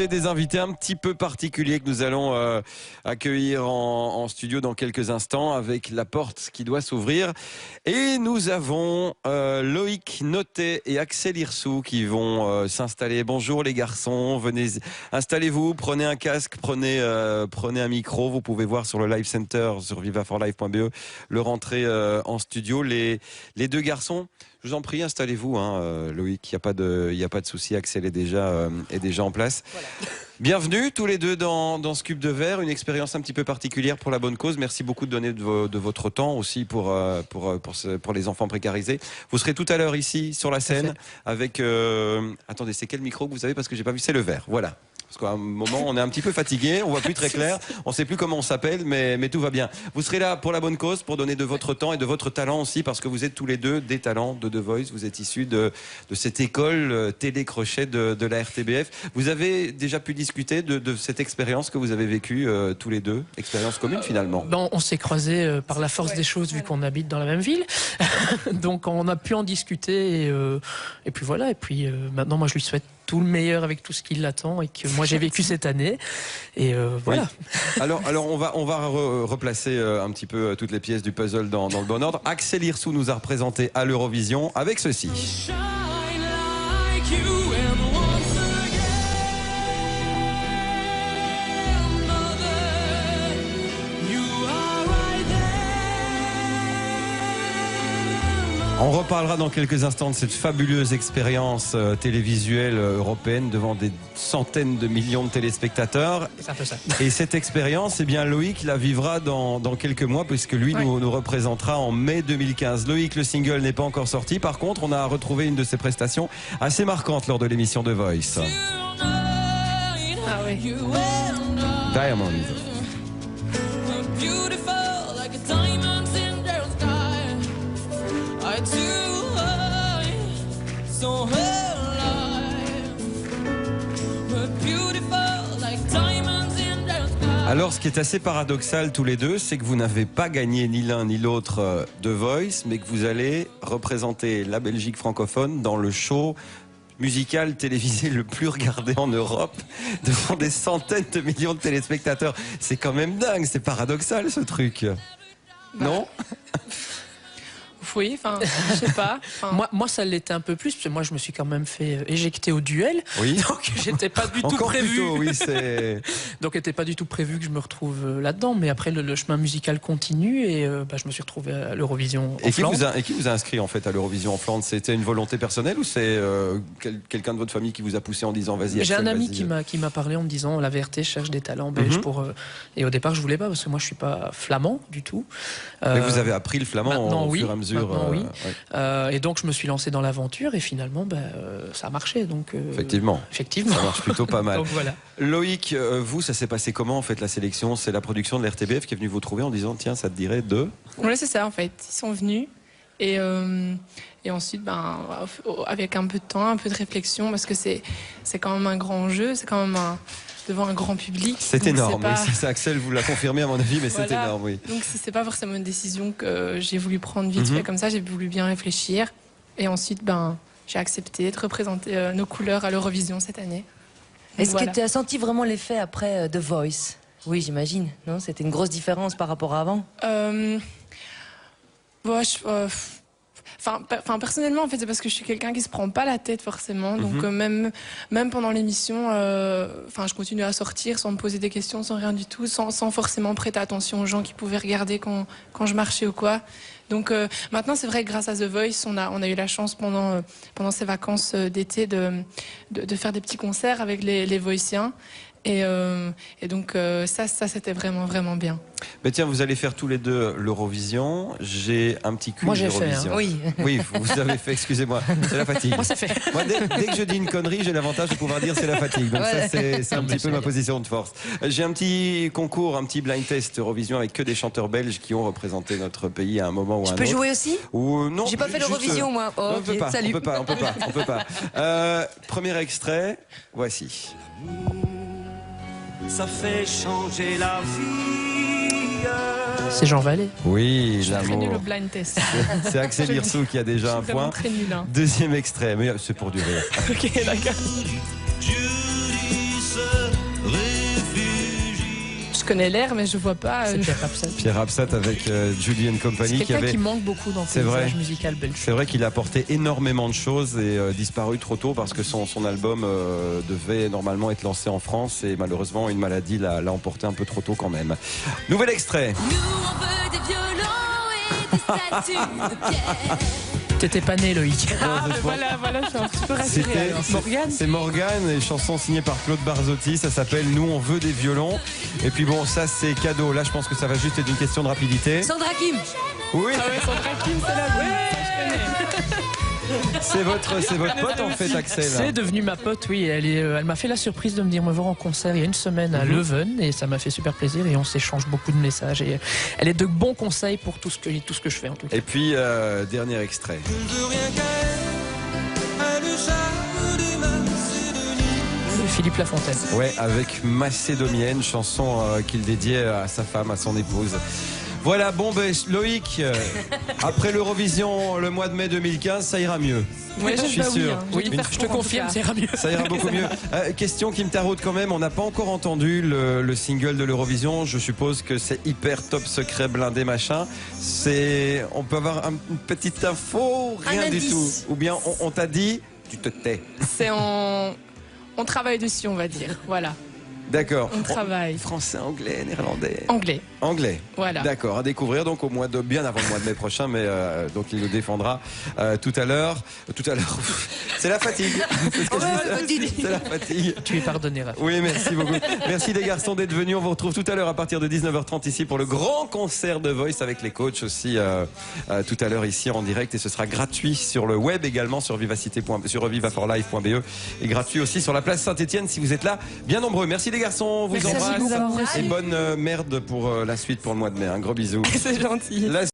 aujourd'hui des invités un petit peu particuliers que nous allons accueillir en studio dans quelques instants avec la porte qui doit s'ouvrir. Et nous avons Loïc Notet et Axel Hirsou qui vont s'installer. Bonjour les garçons, venez, installez-vous, prenez un casque, prenez un micro. Vous pouvez voir sur le Live Center sur vivaforlive.be le rentrer en studio. Les deux garçons, je vous en prie, installez-vous, Loïc, il n'y a pas de souci, Axel est déjà en place. Voilà. Bienvenue tous les deux dans ce cube de verre, une expérience un petit peu particulière pour la bonne cause. Merci beaucoup de donner de votre temps aussi pour les enfants précarisés. Vous serez tout à l'heure ici sur la scène avec... attendez, c'est quel micro que vous avez parce que j'ai pas vu, c'est le vert, voilà. Parce qu'à un moment, on est un petit peu fatigué, on voit plus très clair, on sait plus comment on s'appelle, mais tout va bien. Vous serez là pour la bonne cause, pour donner de votre temps et de votre talent aussi, parce que vous êtes tous les deux des talents de The Voice. Vous êtes issus de cette école télé-crochet de la RTBF. Vous avez déjà pu discuter de cette expérience que vous avez vécue tous les deux, expérience commune finalement. On s'est croisés par la force des choses vu qu'on habite dans la même ville, donc on a pu en discuter et puis voilà. Et puis maintenant, moi je lui souhaite tout le meilleur avec tout ce qui l'attend et que moi j'ai vécu cette année et voilà. Oui. Alors on va replacer un petit peu toutes les pièces du puzzle dans le bon ordre. Axel Hirsou nous a représenté à l'Eurovision avec ceci. On reparlera dans quelques instants de cette fabuleuse expérience télévisuelle européenne devant des centaines de millions de téléspectateurs. C'est un peu ça. Et cette expérience, eh bien, Loïc la vivra dans quelques mois puisque lui nous représentera en mai 2015. Loïc, le single n'est pas encore sorti. Par contre, on a retrouvé une de ses prestations assez marquantes lors de l'émission The Voice. Ah oui. Diamond. Alors, ce qui est assez paradoxal tous les deux, c'est que vous n'avez pas gagné ni l'un ni l'autre The Voice, mais que vous allez représenter la Belgique francophone dans le show musical télévisé le plus regardé en Europe, devant des centaines de millions de téléspectateurs. C'est quand même dingue, c'est paradoxal ce truc. Non ? Oui, enfin, je sais pas. Moi, ça l'était un peu plus, parce que moi, je me suis quand même fait éjecter au duel. Oui. Donc, j'étais pas du tout prévu. Plutôt, oui, c'est... Donc, n'était pas du tout prévu que je me retrouve là-dedans. Mais après, le chemin musical continue et je me suis retrouvé à l'Eurovision en Flandre. Et qui vous a inscrit en fait à l'Eurovision en Flandre? C'était une volonté personnelle ou c'est quelqu'un de votre famille qui vous a poussé en disant vas-y? J'ai un ami qui m'a parlé en me disant la VRT cherche des talents belges pour. Et au départ, je voulais pas parce que moi, je suis pas flamand du tout. Mais vous avez appris le flamand au fur et à mesure. Oui. Et donc je me suis lancé dans l'aventure et finalement ça a marché. Donc, effectivement. Ça marche plutôt pas mal. Donc, voilà. Loïc, vous, ça s'est passé comment en fait la sélection? C'est la production de l'RTBF qui est venue vous trouver en disant tiens, ça te dirait de... Oui, c'est ça en fait. Ils sont venus et ensuite avec un peu de temps, un peu de réflexion parce que c'est quand même un grand jeu, c'est quand même devant un grand public. C'est énorme, oui, c'est Axel vous l'a confirmé à mon avis, mais voilà. C'est énorme, oui. Donc c'est pas forcément une décision que j'ai voulu prendre vite fait comme ça, j'ai voulu bien réfléchir et ensuite j'ai accepté de représenter nos couleurs à l'Eurovision cette année. Est-ce que tu as senti vraiment l'effet après The Voice? Oui, j'imagine, non? C'était une grosse différence par rapport à avant? Personnellement, en fait, c'est parce que je suis quelqu'un qui se prend pas la tête forcément. Donc même pendant l'émission, je continue à sortir sans me poser des questions, sans rien du tout, sans forcément prêter attention aux gens qui pouvaient regarder quand je marchais ou quoi. Donc maintenant, c'est vrai que grâce à The Voice, on a eu la chance pendant ces vacances d'été de faire des petits concerts avec les Voiciens. Et donc ça c'était vraiment vraiment bien. Mais tiens, vous allez faire tous les deux l'Eurovision. J'ai un petit quiz d'Eurovision. Oui. Oui, vous avez fait, excusez-moi, c'est la fatigue. Moi, c'est fait. Moi, dès que je dis une connerie, j'ai l'avantage de pouvoir dire c'est la fatigue. Donc ça, c'est un petit peu ma position de force. J'ai un petit concours, un petit blind test Eurovision avec que des chanteurs belges qui ont représenté notre pays à un moment ou à un autre. Je peux jouer aussi? Ou non? J'ai pas fait l'Eurovision, moi. Oh, on peut pas, salut. on peut pas. Premier extrait, voici. Ça fait changer la vie. C'est Jean Vallée. Oui, je suis très l'amour. nulle au blind test. C'est Axel Hirsou qui a déjà un point. Très nul, Deuxième extrait, mais c'est pour du rire. Ok, d'accord. Judy Je connais l'air, mais je vois pas. C'est Pierre Rapsat. Pierre Rapsat avec Julie and C'est Company quelqu'un qui manque beaucoup dans C'est le vrai. paysage musical belge. C'est vrai qu'il a apporté énormément de choses et disparu trop tôt parce que son album devait normalement être lancé en France et malheureusement une maladie l'a emporté un peu trop tôt quand même. Nouvel extrait. Nous on veut des violons et des statues de pierre. T'étais pas né, Loïc. Ah, mais voilà, je suis un petit peu rassurée. alors. Morgane. C'est Morgane, et chanson signée par Claude Barzotti, ça s'appelle Nous on veut des violons. Et puis bon, ça c'est cadeau, là je pense que ça va juste être une question de rapidité. Sandra Kim. Oui, Ah ouais, Sandra Kim, c'est la c'est votre pote en fait, Axel. C'est devenu ma pote, oui. Elle m'a fait la surprise de me dire me voir en concert il y a une semaine à Leuven et ça m'a fait super plaisir et on s'échange beaucoup de messages et elle est de bons conseils pour tout ce que je fais en tout cas. Et puis, dernier extrait. Philippe Lafontaine. Ouais, avec Macédomienne, chanson qu'il dédiait à sa femme, à son épouse. Voilà, bon, ben, Loïc, après l'Eurovision le mois de mai 2015, ça ira mieux. Ouais, Je suis sûr. Oui, je te confirme, ça ira mieux. Ça ira beaucoup mieux. Question qui me taraude quand même, on n'a pas encore entendu le single de l'Eurovision. Je suppose que c'est hyper top secret blindé machin. On peut avoir une petite info, rien du tout. Ou bien on t'a dit, tu te tais. On travaille dessus, on va dire. Voilà. D'accord. On travaille. Français, anglais, néerlandais. Anglais. Anglais. Voilà. D'accord, à découvrir donc bien avant le mois de mai prochain, mais donc il nous défendra tout à l'heure. Tout à l'heure. C'est la fatigue. C'est ce que je disais. C'est la fatigue. Tu es pardonné, Raph. Oui, merci beaucoup. Merci les garçons d'être venus. On vous retrouve tout à l'heure à partir de 19h30 ici pour le grand concert de Voice avec les coachs aussi tout à l'heure ici en direct et ce sera gratuit sur le web également sur vivaforlife.be et gratuit aussi sur la place Saint-Étienne si vous êtes là bien nombreux. Merci les garçons, on vous Merci à vous, embrasse vous et bonne merde pour la suite pour le mois de mai. Un gros bisou. C'est gentil.